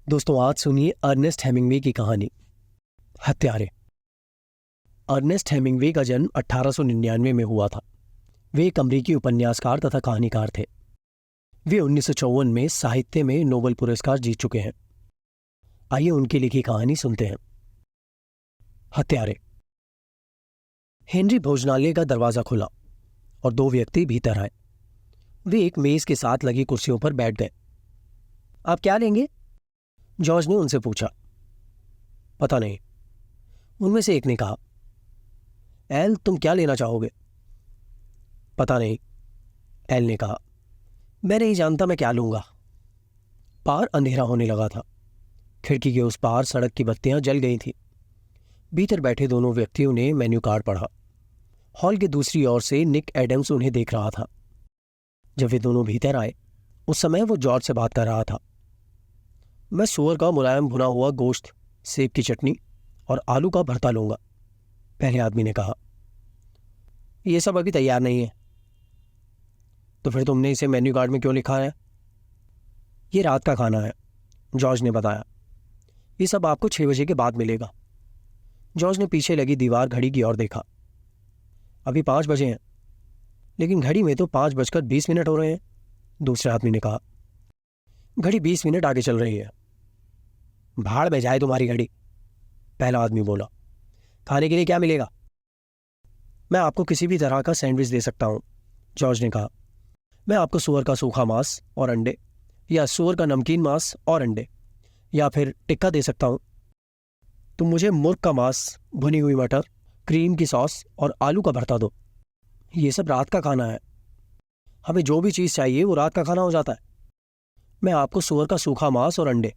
दोस्तों, आज सुनिए अर्नेस्ट हेमिंग्वे की कहानी हत्यारे। अर्नेस्ट हेमिंग्वे का जन्म 1899 में हुआ था। वे एक अमरीकी उपन्यासकार तथा कहानीकार थे। वे 1954 में साहित्य में नोबेल पुरस्कार जीत चुके हैं। आइए उनकी लिखी कहानी सुनते हैं। हत्यारे। हेनरी भोजनालय का दरवाजा खुला और दो व्यक्ति भीतर आए। वे एक मेज के साथ लगी कुर्सियों पर बैठ गए। आप क्या लेंगे? जॉर्ज ने उनसे पूछा। पता नहीं, उनमें से एक ने कहा। एल, तुम क्या लेना चाहोगे? पता नहीं, एल ने कहा। मैं नहीं जानता मैं क्या लूंगा। पार अंधेरा होने लगा था। खिड़की के उस पार सड़क की बत्तियां जल गई थी। भीतर बैठे दोनों व्यक्तियों ने मेन्यू कार्ड पढ़ा। हॉल के दूसरी ओर से निक एडम्स उन्हें देख रहा था। जब वे दोनों भीतर आए, उस समय वो जॉर्ज से बात कर रहा था। मैं सूअर का मुलायम भुना हुआ गोश्त, सेब की चटनी और आलू का भरता लूंगा, पहले आदमी ने कहा। यह सब अभी तैयार नहीं है। तो फिर तुमने इसे मेन्यू कार्ड में क्यों लिखा है? ये रात का खाना है, जॉर्ज ने बताया। ये सब आपको 6 बजे के बाद मिलेगा। जॉर्ज ने पीछे लगी दीवार घड़ी की ओर देखा। अभी 5 बजे हैं, लेकिन घड़ी में तो 5:20 हो रहे हैं, दूसरे आदमी ने कहा। घड़ी 20 मिनट आगे चल रही है। भाड़ में जाए तुम्हारी घड़ी, पहला आदमी बोला। खाने के लिए क्या मिलेगा? मैं आपको किसी भी तरह का सैंडविच दे सकता हूं, जॉर्ज ने कहा। मैं आपको सूअर का सूखा मांस और अंडे, या सूअर का नमकीन मांस और अंडे, या फिर टिक्का दे सकता हूं। तुम मुझे मुर्ग का मांस, भुनी हुई मटर, क्रीम की सॉस और आलू का भरता दो। ये सब रात का खाना है। हमें जो भी चीज़ चाहिए वो रात का खाना हो जाता है। मैं आपको सूअर का सूखा मांस और अंडे,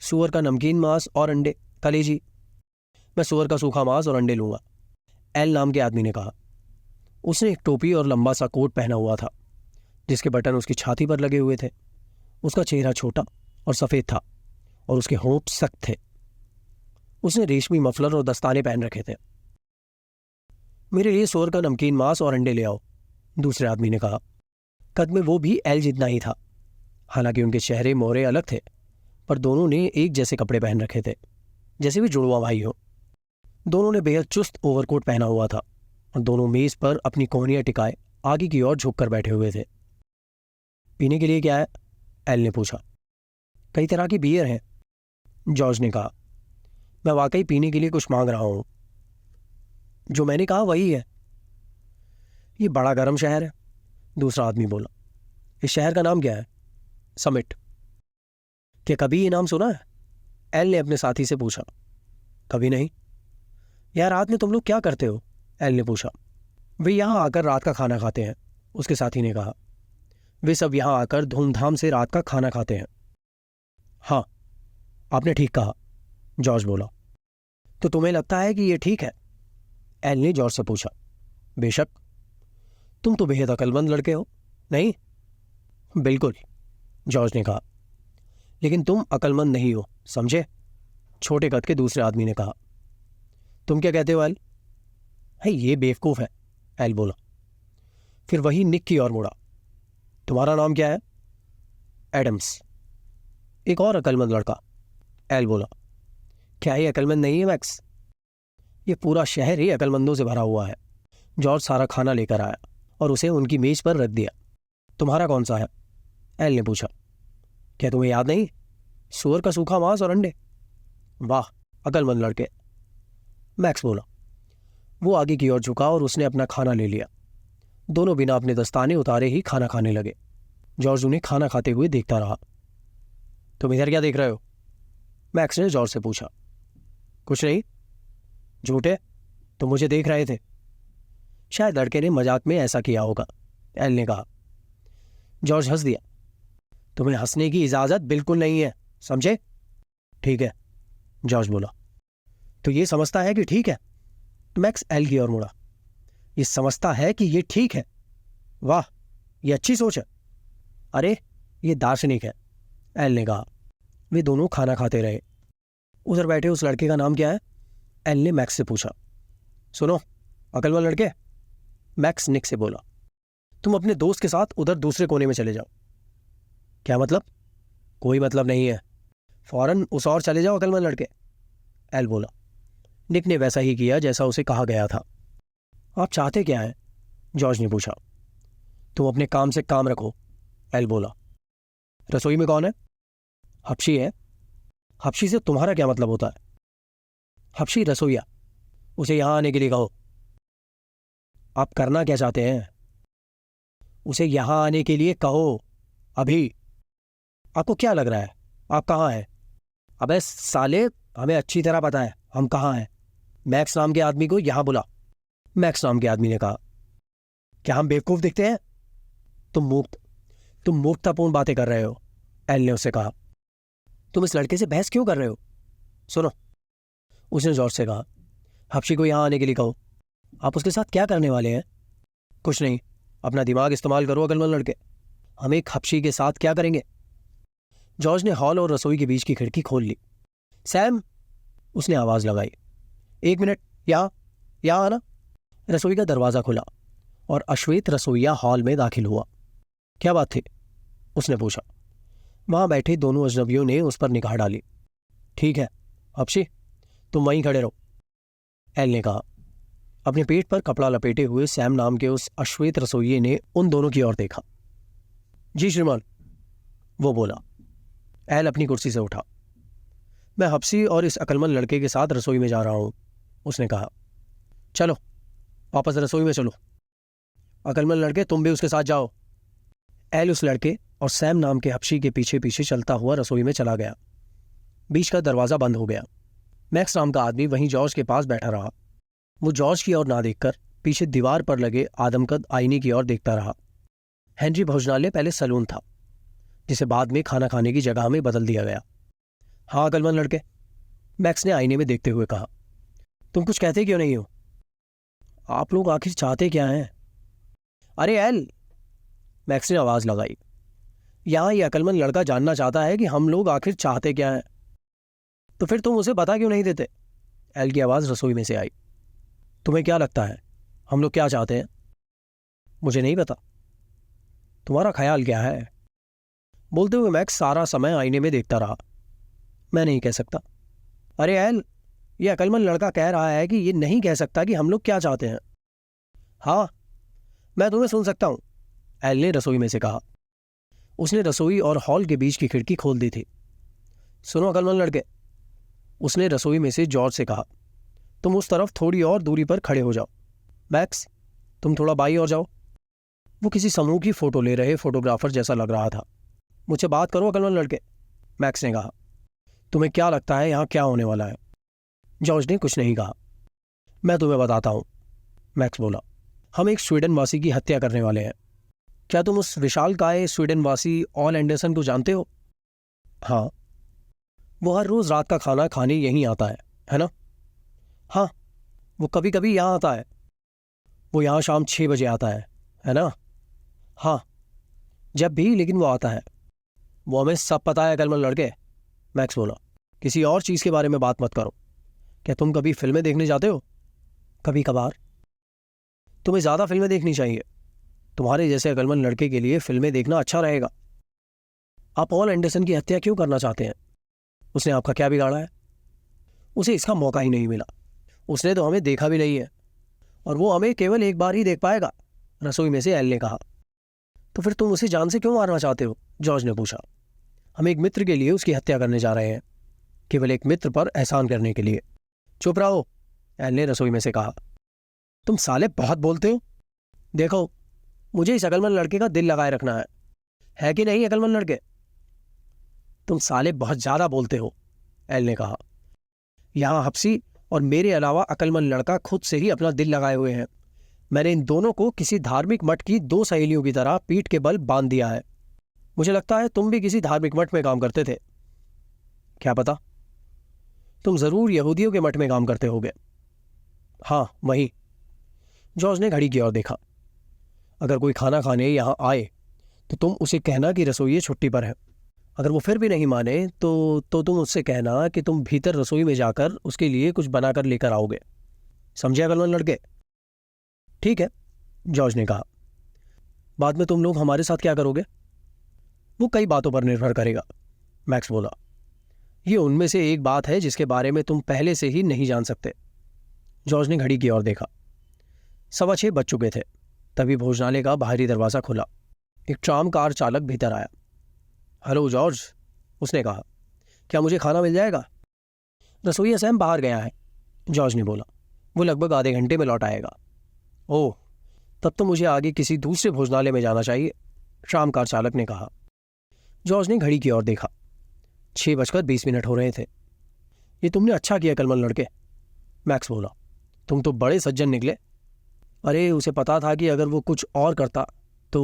सूअर का नमकीन मांस और अंडे, कलेजी। मैं सूअर का सूखा मांस और अंडे लूंगा, एल नाम के आदमी ने कहा। उसने एक टोपी और लंबा सा कोट पहना हुआ था, जिसके बटन उसकी छाती पर लगे हुए थे। उसका चेहरा छोटा और सफ़ेद था और उसके होंठ सख्त थे। उसने रेशमी मफलर और दस्ताने पहन रखे थे। मेरे लिए सूअर का नमकीन मांस और अंडे ले आओ, दूसरे आदमी ने कहा। कद में वो भी एल जितना ही था। हालांकि उनके चेहरे मोहरे अलग थे, पर दोनों ने एक जैसे कपड़े पहन रखे थे, जैसे भी जुड़वा भाई हो। दोनों ने बेहद चुस्त ओवरकोट पहना हुआ था और दोनों मेज पर अपनी कोहनियां टिकाए आगे की ओर झुककर बैठे हुए थे। पीने के लिए क्या है? एल ने पूछा। कई तरह की बियर हैं, जॉर्ज ने कहा। मैं वाकई पीने के लिए कुछ मांग रहा हूं। जो मैंने कहा वही है। ये बड़ा गर्म शहर है, दूसरा आदमी बोला। इस शहर का नाम क्या है? समिट। क्या कभी ये नाम सुना है? एल ने अपने साथी से पूछा। कभी नहीं। यार, रात में तुम लोग क्या करते हो? एल ने पूछा। वे यहाँ आकर रात का खाना खाते हैं, उसके साथी ने कहा। वे सब यहाँ आकर धूमधाम से रात का खाना खाते हैं। हाँ, आपने ठीक कहा, जॉर्ज बोला। तो तुम्हें लगता है कि ये ठीक है? एल ने जॉर्ज से पूछा। बेशक, तुम तो बेहद अक्लमंद लड़के हो, नहीं? बिल्कुल, जॉर्ज ने कहा। लेकिन तुम अक्लमंद नहीं हो, समझे? छोटे कद के दूसरे आदमी ने कहा। तुम क्या कहते हो एल? है, ये बेवकूफ़ है, एल बोला। फिर वही निक की ओर मुड़ा। तुम्हारा नाम क्या है? एडम्स। एक और अक्लमंद लड़का, एल बोला। क्या ये अक्लमंद नहीं है मैक्स? ये पूरा शहर ही अक्लमंदों से भरा हुआ है। जॉर्ज सारा खाना लेकर आया और उसे उनकी मेज पर रख दिया। तुम्हारा कौन सा है? एल ने पूछा। क्या तुम्हें याद नहीं? सूअर का सूखा मांस और अंडे। वाह, अक्लमंद लड़के, मैक्स बोला। वो आगे की ओर झुका और उसने अपना खाना ले लिया। दोनों बिना अपने दस्ताने उतारे ही खाना खाने लगे। जॉर्ज उन्हें खाना खाते हुए देखता रहा। तुम इधर क्या देख रहे हो? मैक्स ने जॉर्ज से पूछा। कुछ नहीं। झूठे, तुम मुझे देख रहे थे। शायद लड़के ने मजाक में ऐसा किया होगा, एल ने कहा। जॉर्ज हंस दिया। तुम्हें हंसने की इजाजत बिल्कुल नहीं है, समझे? ठीक है, जॉर्ज बोला। तो ये समझता है कि ठीक है? मैक्स एल की ओर मुड़ा। ये समझता है कि ये ठीक है? वाह, ये अच्छी सोच है। अरे, ये दार्शनिक है, एल ने कहा। वे दोनों खाना खाते रहे। उधर बैठे उस लड़के का नाम क्या है? एल ने मैक्स से पूछा। सुनो अक्लमंद लड़के, मैक्स निक से बोला, तुम अपने दोस्त के साथ उधर दूसरे कोने में चले जाओ। क्या मतलब? कोई मतलब नहीं है। फौरन उस और चले जाओ अकलमंद लड़के, एल बोला। निक ने वैसा ही किया जैसा उसे कहा गया था। आप चाहते क्या हैं? जॉर्ज ने पूछा। तुम अपने काम से काम रखो, एल बोला। रसोई में कौन है? हप्शी है। हप्शी से तुम्हारा क्या मतलब होता है? हप्शी रसोईया, उसे यहां आने के लिए कहो। आप करना क्या चाहते हैं? उसे यहां आने के लिए कहो, अभी। आपको क्या लग रहा है आप कहाँ हैं? अबे साले, हमें अच्छी तरह पता है हम कहाँ हैं। मैक्स नाम के आदमी को यहां बुला। मैक्स नाम के आदमी ने कहा। क्या हम बेवकूफ दिखते हैं? तुम मूर्खतापूर्ण बातें कर रहे हो, एल ने उससे कहा। तुम इस लड़के से बहस क्यों कर रहे हो? सुनो, उसने जॉर्ज से कहा, हप्शी को यहां आने के लिए कहो। आप उसके साथ क्या करने वाले हैं? कुछ नहीं, अपना दिमाग इस्तेमाल करो अकलमंद लड़के। हम एक हप्शी के साथ क्या करेंगे? जॉर्ज ने हॉल और रसोई के बीच की खिड़की खोल ली। सैम, उसने आवाज लगाई। 1 मिनट, यहाँ आना। रसोई का दरवाजा खुला और अश्वेत रसोईया हॉल में दाखिल हुआ। क्या बात थी? उसने पूछा। वहां बैठे दोनों अजनबियों ने उस पर निगाह डाली। ठीक है हप्शी, तुम वहीं खड़े रहो, एल ने कहा। अपने पेट पर कपड़ा लपेटे हुए सैम नाम के उस अश्वेत रसोइये ने उन दोनों की ओर देखा। जी श्रीमान, वो बोला। एल अपनी कुर्सी से उठा। मैं हप्सी और इस अकलमंद लड़के के साथ रसोई में जा रहा हूं, उसने कहा। चलो वापस रसोई में चलो। अकलमंद लड़के, तुम भी उसके साथ जाओ। एल उस लड़के और सैम नाम के हप्शी के पीछे पीछे चलता हुआ रसोई में चला गया। बीच का दरवाजा बंद हो गया। मैक्स नाम का आदमी वहीं जॉर्ज के पास बैठा रहा। वो जॉर्ज की ओर ना देखकर पीछे दीवार पर लगे आदमकद आईने की ओर देखता रहा। हेनरी भोजनालय पहले सलून था, जिसे बाद में खाना खाने की जगह में बदल दिया गया। हाँ अकलमंद लड़के, मैक्स ने आईने में देखते हुए कहा। तुम कुछ कहते क्यों नहीं हो? आप लोग आखिर चाहते क्या हैं? अरे एल, मैक्स ने आवाज लगाई। यहां यह अकलमंद लड़का जानना चाहता है कि हम लोग आखिर चाहते क्या हैं। तो फिर तुम उसे बता क्यों नहीं देते? एल की आवाज रसोई में से आई। तुम्हें क्या लगता है हम लोग क्या चाहते हैं? मुझे नहीं पता। तुम्हारा ख्याल क्या है? बोलते हुए मैक्स सारा समय आईने में देखता रहा। मैं नहीं कह सकता। अरे एल, यह अकलमंद लड़का कह रहा है कि ये नहीं कह सकता कि हम लोग क्या चाहते हैं। हाँ, मैं तुम्हें सुन सकता हूं, एल ने रसोई में से कहा। उसने रसोई और हॉल के बीच की खिड़की खोल दी थी। सुनो अकलमंद लड़के, उसने रसोई में से जॉर्ज से कहा। तुम उस तरफ थोड़ी और दूरी पर खड़े हो जाओ। मैक्स, तुम थोड़ा बाई और जाओ। वो किसी समूह की फोटो ले रहे फोटोग्राफर जैसा लग रहा था। मुझसे बात करो अकलमंद लड़के, मैक्स ने कहा। तुम्हें क्या लगता है यहां क्या होने वाला है? जॉर्ज ने कुछ नहीं कहा। मैं तुम्हें बताता हूं, मैक्स बोला। हम एक स्वीडनवासी की हत्या करने वाले हैं। क्या तुम उस विशालकाय स्वीडनवासी ऑल एंडरसन को जानते हो? हाँ, वो हर रोज रात का खाना खाने यहीं आता है ना? हाँ, वो कभी कभी यहां आता है। वो यहां शाम 6 बजे आता है ना? हाँ, जब भी, लेकिन वो आता है। वो हमें सब पता है अकलमंद लड़के, मैक्स बोला। किसी और चीज के बारे में बात मत करो। क्या तुम कभी फिल्में देखने जाते हो? कभी कभार। तुम्हें ज्यादा फिल्में देखनी चाहिए। तुम्हारे जैसे अकलमंद लड़के के लिए फिल्में देखना अच्छा रहेगा। आप ऑल एंडरसन की हत्या क्यों करना चाहते हैं? उसने आपका क्या बिगाड़ा है? उसे इसका मौका ही नहीं मिला। उसने तो हमें देखा भी नहीं है, और वो हमें केवल एक बार ही देख पाएगा, रसोई में से एल ने कहा। तो फिर तुम उसे जान से क्यों मारना चाहते हो? जॉर्ज ने पूछा। हम एक मित्र के लिए उसकी हत्या करने जा रहे हैं, केवल एक मित्र पर एहसान करने के लिए। चुप रहो, एल ने रसोई में से कहा। तुम साले बहुत बोलते हो। देखो, मुझे इस अकलमंद लड़के का दिल लगाए रखना है कि नहीं अकलमंद लड़के? तुम साले बहुत ज्यादा बोलते हो, एल ने कहा। यहां हप्सी और मेरे अलावा अकलमंद लड़का खुद से ही अपना दिल लगाए हुए हैं। मैंने इन दोनों को किसी धार्मिक मठ की 2 सहेलियों की तरह पीठ के बल बांध दिया है। मुझे लगता है तुम भी किसी धार्मिक मठ में काम करते थे। क्या पता, तुम जरूर यहूदियों के मठ में काम करते होगे। हाँ, वही। जॉर्ज ने घड़ी की ओर देखा। अगर कोई खाना खाने यहां आए तो तुम उसे कहना कि रसोई छुट्टी पर है। अगर वो फिर भी नहीं माने तो तुम उससे कहना कि तुम भीतर रसोई में जाकर उसके लिए कुछ बनाकर लेकर आओगे। समझे अकलमंद लड़के? ठीक है, जॉर्ज ने कहा। बाद में तुम लोग हमारे साथ क्या करोगे? वो कई बातों पर निर्भर करेगा, मैक्स बोला। ये उनमें से एक बात है जिसके बारे में तुम पहले से ही नहीं जान सकते। जॉर्ज ने घड़ी की ओर देखा। 6:15 बज चुके थे। तभी भोजनालय का बाहरी दरवाजा खुला। एक ट्राम कार चालक भीतर आया। हेलो जॉर्ज, उसने कहा, क्या मुझे खाना मिल जाएगा? रसोइया सैम बाहर गया है, जॉर्ज ने बोला। वो लगभग आधे घंटे में लौट आएगा। ओह, तब तो मुझे आगे किसी दूसरे भोजनालय में जाना चाहिए, ट्राम कार चालक ने कहा। जॉर्ज ने घड़ी की ओर देखा। 6:20 हो रहे थे। ये तुमने अच्छा किया कलमल लड़के, मैक्स बोला। तुम तो बड़े सज्जन निकले। अरे उसे पता था कि अगर वो कुछ और करता तो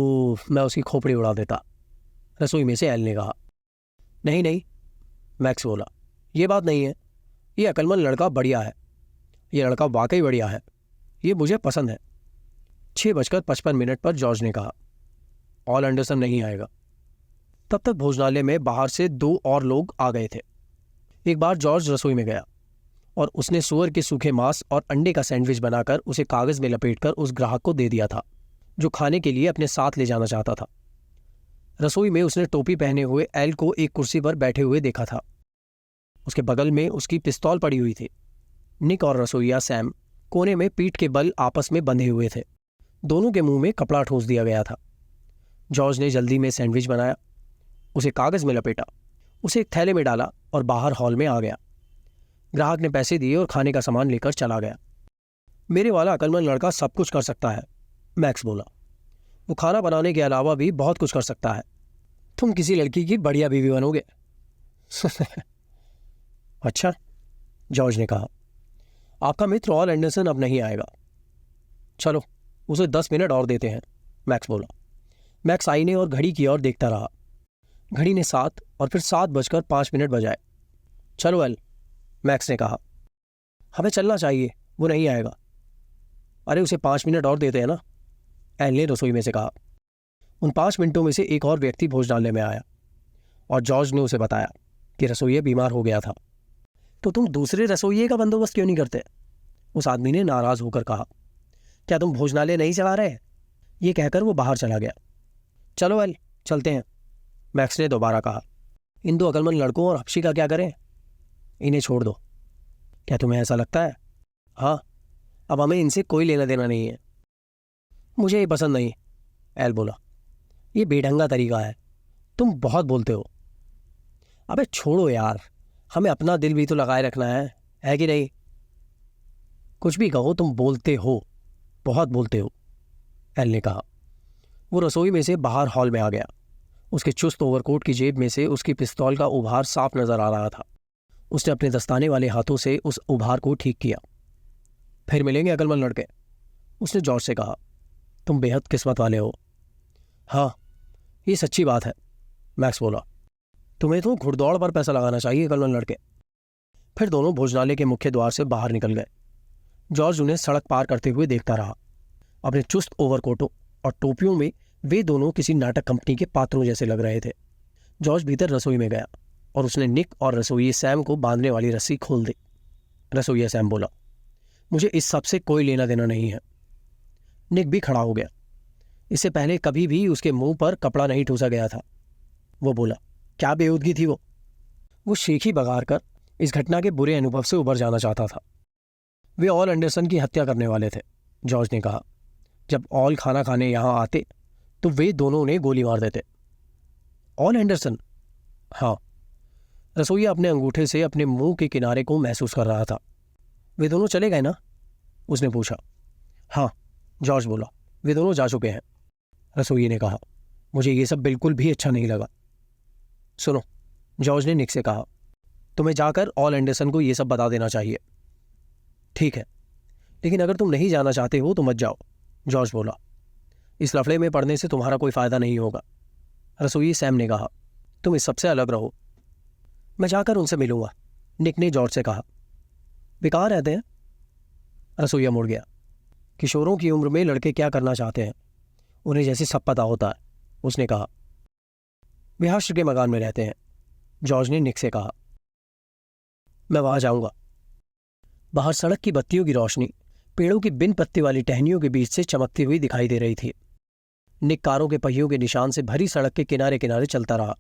मैं उसकी खोपड़ी उड़ा देता, रसोई में से एल ने कहा। नहीं नहीं, मैक्स बोला, ये बात नहीं है। ये अकलमंद लड़का बढ़िया है। ये लड़का वाकई बढ़िया है। ये मुझे पसंद है। 6:55 पर जॉर्ज ने कहा, ऑल एंडरसन नहीं आएगा। तब तक भोजनालय में बाहर से 2 और लोग आ गए थे। एक बार जॉर्ज रसोई में गया और उसने सुअर के सूखे मांस और अंडे का सैंडविच बनाकर उसे कागज में लपेटकर उस ग्राहक को दे दिया था जो खाने के लिए अपने साथ ले जाना चाहता था। रसोई में उसने टोपी पहने हुए एल को एक कुर्सी पर बैठे हुए देखा था। उसके बगल में उसकी पिस्तौल पड़ी हुई थी। निक और रसोइया सैम कोने में पीठ के बल आपस में बंधे हुए थे। दोनों के मुंह में कपड़ा ठूंस दिया गया था। जॉर्ज ने जल्दी में सैंडविच बनाया, उसे कागज में लपेटा, उसे एक थैले में डाला और बाहर हॉल में आ गया। ग्राहक ने पैसे दिए और खाने का सामान लेकर चला गया। मेरे वाला अकलमंद लड़का सब कुछ कर सकता है, मैक्स बोला। वो खाना बनाने के अलावा भी बहुत कुछ कर सकता है। तुम किसी लड़की की बढ़िया बीवी बनोगे। अच्छा, जॉर्ज ने कहा। आपका मित्र ऑल एंडरसन अब नहीं आएगा। चलो उसे 10 मिनट और देते हैं, मैक्स बोला। मैक्स आईने और घड़ी की ओर देखता रहा। घड़ी ने 7 और फिर 7:05 बजाए। चलो एल, मैक्स ने कहा। हमें चलना चाहिए, वो नहीं आएगा। अरे उसे 5 मिनट और देते हैं ना, एल ने रसोई में से कहा। उन 5 मिनटों में से एक और व्यक्ति भोजनालय में आया और जॉर्ज ने उसे बताया कि रसोइया बीमार हो गया था। तो तुम दूसरे रसोइये का बंदोबस्त क्यों नहीं करते? उस आदमी ने नाराज होकर कहा। क्या तुम भोजनालय नहीं चला रहे? ये कहकर वो बाहर चला गया। चलो एल, चलते हैं, मैक्स ने दोबारा कहा। इन 2 अकलमंद लड़कों और हफ्शी का क्या करें? इन्हें छोड़ दो। क्या तुम्हें ऐसा लगता है? हाँ, अब हमें इनसे कोई लेना देना नहीं है। मुझे ये पसंद नहीं, एल बोला। ये बेढंगा तरीका है, तुम बहुत बोलते हो। अबे छोड़ो यार, हमें अपना दिल भी तो लगाए रखना है कि नहीं? कुछ भी कहो, तुम बोलते हो, बहुत बोलते हो, एल ने कहा। वो रसोई में से बाहर हॉल में आ गया। उसके चुस्त ओवरकोट की जेब में से उसकी पिस्तौल का उभार साफ नजर आ रहा था। उसने अपने दस्ताने वाले हाथों से उस उभार को ठीक किया। फिर मिलेंगे अकलमंद लड़के, उसने जॉर्ज से कहा। तुम बेहद किस्मत वाले हो। हाँ, ये सच्ची बात है, मैक्स बोला। तुम्हें तो घुड़दौड़ पर पैसा लगाना चाहिए अकलमंद लड़के। फिर दोनों भोजनालय के मुख्य द्वार से बाहर निकल गए। जॉर्ज उन्हें सड़क पार करते हुए देखता रहा। अपने चुस्त ओवरकोटों और टोपियों में वे दोनों किसी नाटक कंपनी के पात्रों जैसे लग रहे थे। जॉर्ज भीतर रसोई में गया और उसने निक और रसोइये सैम को बांधने वाली रस्सी खोल दी। रसोइया सैम बोला, मुझे इस सब से कोई लेना देना नहीं है। निक भी खड़ा हो गया। इससे पहले कभी भी उसके मुंह पर कपड़ा नहीं ठूसा गया था। वो बोला, क्या बेहूदगी थी वो शेखी बगार कर इस घटना के बुरे अनुभव से उबर जाना चाहता था। वे ऑल एंडरसन की हत्या करने वाले थे, जॉर्ज ने कहा। जब ऑल खाना खाने यहां आते तो वे दोनों ने गोली मार देते। All Anderson? हाँ। रसोइया अपने अंगूठे से अपने मुंह के किनारे को महसूस कर रहा था। वे दोनों चले गए ना, उसने पूछा। हाँ, जॉर्ज बोला, वे दोनों जा चुके हैं। रसोइये ने कहा, मुझे ये सब बिल्कुल भी अच्छा नहीं लगा। सुनो, जॉर्ज ने निक से कहा, तुम्हें जाकर ऑल एंडरसन को ये सब बता देना चाहिए। ठीक है, लेकिन अगर तुम नहीं जाना चाहते हो तो मत जाओ, जॉर्ज बोला। इस लफड़े में पड़ने से तुम्हारा कोई फायदा नहीं होगा, रसोइये सैम ने कहा। तुम इस सबसे अलग रहो। मैं जाकर उनसे मिलूंगा, निक ने जॉर्ज से कहा। वे कहाँ रहते हैं? रसोइया मुड़ गया। किशोरों की उम्र में लड़के क्या करना चाहते हैं उन्हें जैसे सब पता होता है, उसने कहा। वे हर्ष के मकान में रहते हैं, जॉर्ज ने निक से कहा। मैं वहां जाऊंगा। बाहर सड़क की बत्तियों की रोशनी पेड़ों की बिन पत्ती वाली टहनियों के बीच से चमकती हुई दिखाई दे रही थी। निक कारों के पहियों के निशान से भरी सड़क के किनारे किनारे चलता रहा।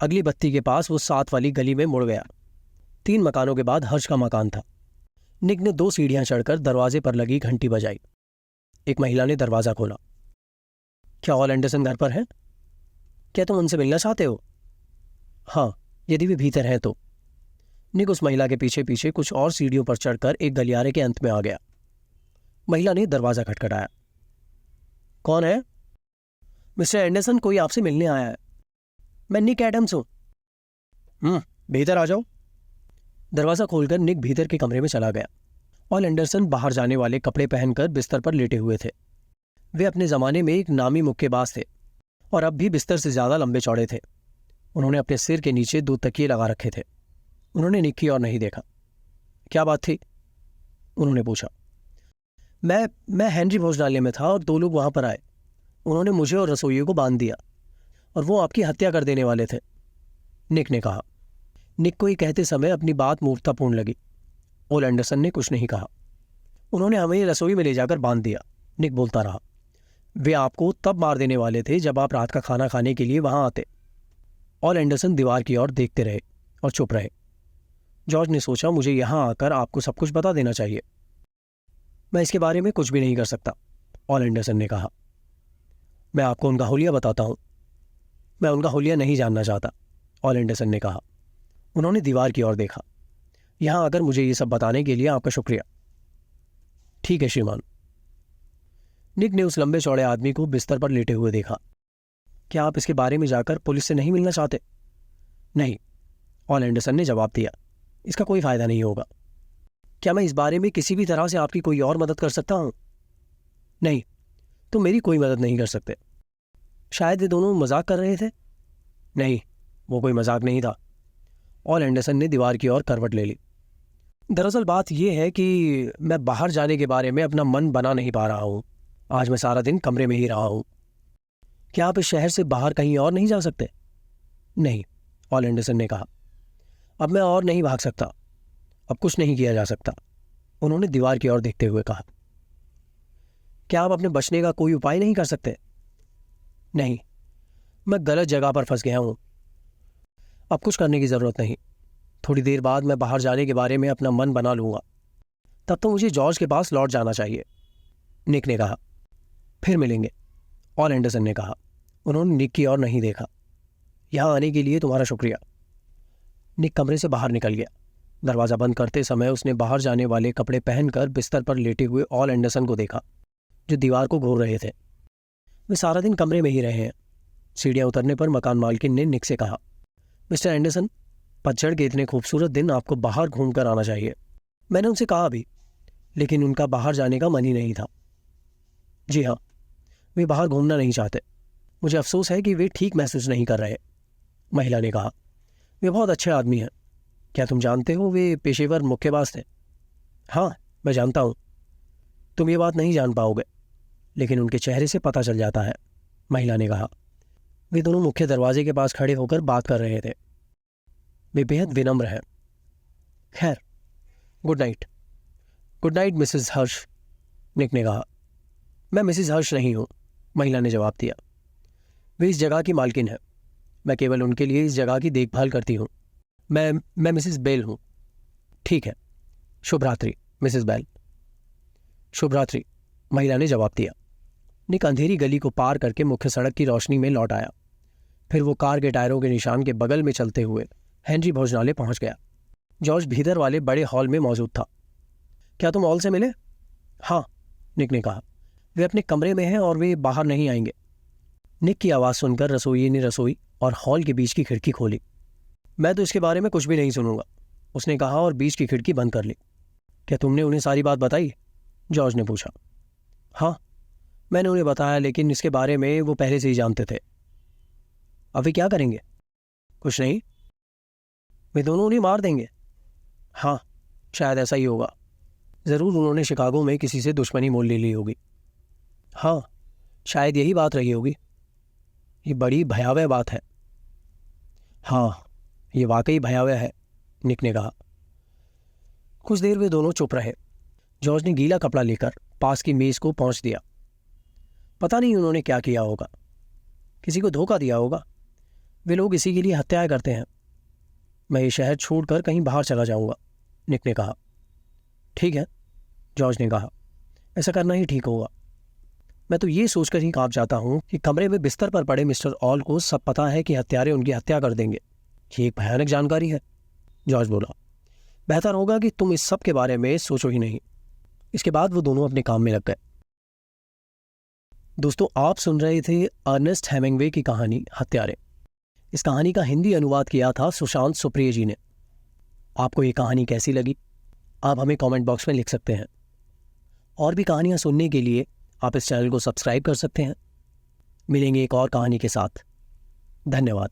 अगली बत्ती के पास वो 7 वाली गली में मुड़ गया। 3 मकानों के बाद हर्ष का मकान था। निक ने 2 सीढ़ियां चढ़कर दरवाजे पर लगी घंटी बजाई। एक महिला ने दरवाजा खोला। क्या ऑल एंडरसन घर पर है? क्या तुम उनसे मिलना चाहते हो? हाँ, यदि वे भीतर हैं तो। निक उस महिला के पीछे पीछे कुछ और सीढ़ियों पर चढ़कर एक गलियारे के अंत में आ गया। महिला ने दरवाजा खटखटाया। कौन है? मिस्टर एंडरसन, कोई आपसे मिलने आया है। मैं निक एडम्स हूं। भीतर आ जाओ। दरवाजा खोलकर निक भीतर के कमरे में चला गया। ऑल एंडरसन बाहर जाने वाले कपड़े पहनकर बिस्तर पर लेटे हुए थे। वे अपने जमाने में एक नामी मुक्केबाज थे और अब भी बिस्तर से ज्यादा लंबे चौड़े थे। उन्होंने अपने सिर के नीचे 2 तकिए लगा रखे थे। उन्होंने निक की ओर नहीं देखा। क्या बात थी? उन्होंने पूछा। मैं हेनरी भोजनालय में था और 2 लोग वहां पर आए। उन्होंने मुझे और रसोइये को बांध दिया और वो आपकी हत्या कर देने वाले थे, निक ने कहा। निक को ये कहते समय अपनी बात मूर्खतापूर्ण लगी। ऑल एंडरसन ने कुछ नहीं कहा। उन्होंने हमें रसोई में ले जाकर बांध दिया, निक बोलता रहा। वे आपको तब मार देने वाले थे जब आप रात का खाना खाने के लिए वहां आते। ऑल एंडरसन दीवार की ओर देखते रहे और चुप रहे। जॉर्ज ने सोचा, मुझे यहां आकर आपको सब कुछ बता देना चाहिए। मैं इसके बारे में कुछ भी नहीं कर सकता, ऑल एंडरसन ने कहा। मैं आपको उनका हुलिया बताता हूं। मैं उनका हुलिया नहीं जानना चाहता, ऑल एंडरसन ने कहा। उन्होंने दीवार की ओर देखा। यहां आकर मुझे ये सब बताने के लिए आपका शुक्रिया। ठीक है श्रीमान। निक ने उस लंबे चौड़े आदमी को बिस्तर पर लेटे हुए देखा। क्या आप इसके बारे में जाकर पुलिस से नहीं मिलना चाहते? नहीं, ऑल एंडरसन ने जवाब दिया। इसका कोई फायदा नहीं होगा। क्या मैं इस बारे में किसी भी तरह से आपकी कोई और मदद कर सकता हूं? नहीं, तुम मेरी कोई मदद नहीं कर सकते। शायद वे दोनों मजाक कर रहे थे। नहीं, वो कोई मजाक नहीं था। ऑल एंडरसन ने दीवार की ओर करवट ले ली। दरअसल बात यह है कि मैं बाहर जाने के बारे में अपना मन बना नहीं पा रहा हूं। आज मैं सारा दिन कमरे में ही रहा हूं। क्या आप इस शहर से बाहर कहीं और नहीं जा सकते? नहीं, ऑल एंडरसन ने कहा। अब मैं और नहीं भाग सकता। अब कुछ नहीं किया जा सकता, उन्होंने दीवार की ओर देखते हुए कहा। क्या आप अपने बचने का कोई उपाय नहीं कर सकते? नहीं, मैं गलत जगह पर फंस गया हूं। अब कुछ करने की जरूरत नहीं। थोड़ी देर बाद मैं बाहर जाने के बारे में अपना मन बना लूंगा। तब तो मुझे जॉर्ज के पास लौट जाना चाहिए, निक ने कहा। फिर मिलेंगे, ऑल एंडरसन ने कहा। उन्होंने निक की ओर नहीं देखा। यहां आने के लिए तुम्हारा शुक्रिया। निक कमरे से बाहर निकल गया। दरवाजा बंद करते समय उसने बाहर जाने वाले कपड़े पहनकर बिस्तर पर लेटे हुए ऑल एंडरसन को देखा, जो दीवार को घूर रहे थे। वे सारा दिन कमरे में ही रहे हैं। सीढ़ियां उतरने पर मकान मालकिन ने निक से कहा, मिस्टर एंडरसन, पतझड़ के इतने खूबसूरत दिन आपको बाहर घूमकर आना चाहिए। मैंने उनसे कहा भी, लेकिन उनका बाहर जाने का मन ही नहीं था। जी हाँ, वे बाहर घूमना नहीं चाहते। मुझे अफसोस है कि वे ठीक महसूस नहीं कर रहे, महिला ने कहा। वे बहुत अच्छे आदमी हैं। क्या तुम जानते हो वे पेशेवर मुक्केबाज थे? हाँ, मैं जानता हूँ। तुम ये बात नहीं जान पाओगे, लेकिन उनके चेहरे से पता चल जाता है, महिला ने कहा। वे दोनों मुख्य दरवाजे के पास खड़े होकर बात कर रहे थे। वे बेहद विनम्र हैं। खैर, good night. Good night Mrs Harsh, Nick ने कहा। मैं मिसेस हर्ष नहीं हूं, महिला ने जवाब दिया। वे इस जगह की मालकिन है। मैं केवल उनके लिए इस जगह की देखभाल करती हूं। मैं मिसेस बेल हूं। ठीक है, शुभ रात्रि मिसेस बेल। शुभ रात्रि, महिला ने जवाब दिया। निक अंधेरी गली को पार करके मुख्य सड़क की रोशनी में लौट आया। फिर वो कार के टायरों के निशान के बगल में चलते हुए हेनरी भोजनालय पहुंच गया। जॉर्ज भीतर वाले बड़े हॉल में मौजूद था। क्या तुम ऑल से मिले? हाँ, निक ने कहा। वे अपने कमरे में हैं और वे बाहर नहीं आएंगे। निक की आवाज़ सुनकर रसोइये ने रसोई और हॉल के बीच की खिड़की खोली। मैं तो इसके बारे में कुछ भी नहीं सुनूंगा, उसने कहा और बीच की खिड़की बंद कर ली। क्या तुमने उन्हें सारी बात बताई? जॉर्ज ने पूछा। हाँ, मैंने उन्हें बताया, लेकिन इसके बारे में वो पहले से ही जानते थे। अब वे क्या करेंगे? कुछ नहीं, वे दोनों उन्हें मार देंगे। हाँ, शायद ऐसा ही होगा। ज़रूर उन्होंने शिकागो में किसी से दुश्मनी मोल ले ली होगी। हाँ, शायद यही बात रही होगी। ये बड़ी भयावह बात है। हाँ, ये वाकई भयावह है, निक ने कहा। कुछ देर वे दोनों चुप रहे। जॉर्ज ने गीला कपड़ा लेकर पास की मेज को पहुंच दिया। पता नहीं उन्होंने क्या किया होगा। किसी को धोखा दिया होगा। वे लोग इसी के लिए हत्याएं करते हैं। मैं ये शहर छोड़कर कहीं बाहर चला जाऊंगा, निक ने कहा। ठीक है, जॉर्ज ने कहा, ऐसा करना ही ठीक होगा। मैं तो ये सोचकर ही कांप जाता हूं कि कमरे में बिस्तर पर पड़े मिस्टर ऑल को सब पता है कि हत्यारे उनकी हत्या कर देंगे। ये एक भयानक जानकारी है, जॉर्ज बोला। बेहतर होगा कि तुम इस सब के बारे में सोचो ही नहीं। इसके बाद वो दोनों अपने काम में लग गए। दोस्तों, आप सुन रहे थे अर्नेस्ट हेमिंग्वे की कहानी हत्यारे। इस कहानी का हिंदी अनुवाद किया था सुशांत सुप्रिय जी ने। आपको ये कहानी कैसी लगी, आप हमें कमेंट बॉक्स में लिख सकते हैं। और भी कहानियां सुनने के लिए आप इस चैनल को सब्सक्राइब कर सकते हैं। मिलेंगे एक और कहानी के साथ। धन्यवाद।